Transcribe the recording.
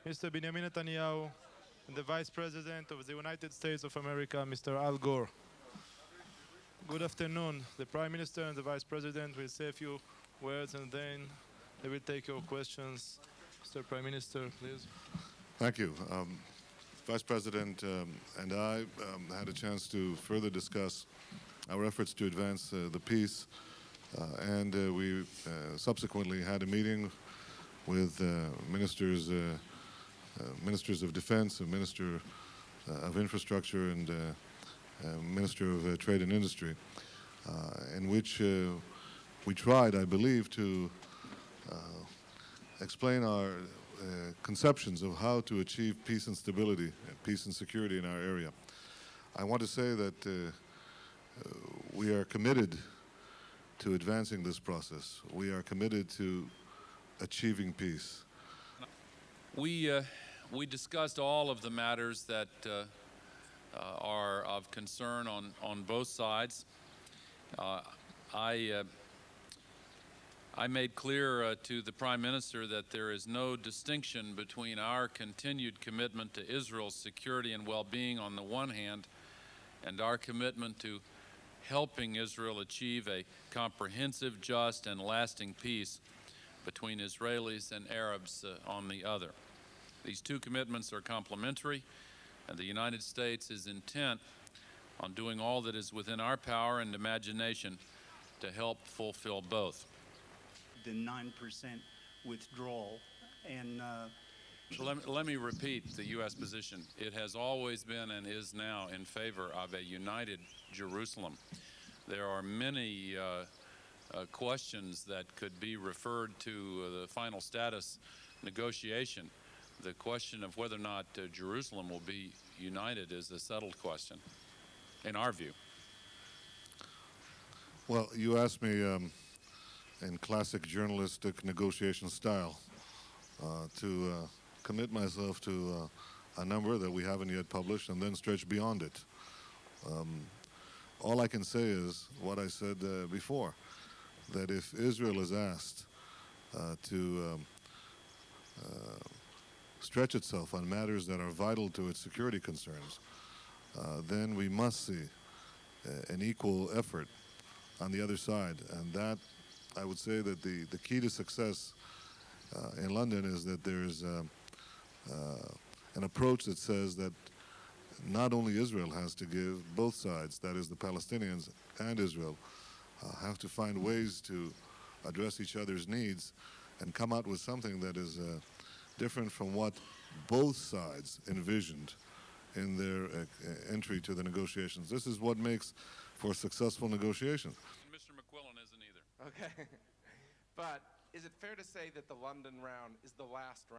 Mr. Benjamin Netanyahu, and the Vice President of the United States of America, Mr. Al Gore. Good afternoon. The Prime Minister and the Vice President will say a few words and then they will take your questions. Mr. Prime Minister, please. Thank you. Vice President and I had a chance to further discuss our efforts to advance the peace, and we subsequently had a meeting with ministers of Defense, a Minister of Infrastructure, and Minister of Trade and Industry, in which we tried, I believe, to explain our conceptions of how to achieve peace and stability, peace and security in our area. I want to say that we are committed to advancing this process. We are committed to achieving peace. We discussed all of the matters that are of concern on both sides. I made clear to the Prime Minister that there is no distinction between our continued commitment to Israel's security and well-being on the one hand and our commitment to helping Israel achieve a comprehensive, just, and lasting peace between Israelis and Arabs on the other. These two commitments are complementary, and the United States is intent on doing all that is within our power and imagination to help fulfill both. The 9% withdrawal, and let me repeat the U.S. position. It has always been and is now in favor of a united Jerusalem. There are many questions that could be referred to the final status negotiation. The question of whether or not Jerusalem will be united is a settled question, in our view. Well, you asked me in classic journalistic negotiation style to commit myself to a number that we haven't yet published and then stretch beyond it. All I can say is what I said before, that if Israel is asked to stretch itself on matters that are vital to its security concerns, then we must see an equal effort on the other side. And that, I would say that the key to success in London is that there's an approach that says that not only Israel has to give, both sides, that is the Palestinians and Israel, have to find ways to address each other's needs and come out with something that is different from what both sides envisioned in their entry to the negotiations. This is what makes for successful negotiations. Mr. McQuillan isn't either. Okay. But is it fair to say that the London round is the last round?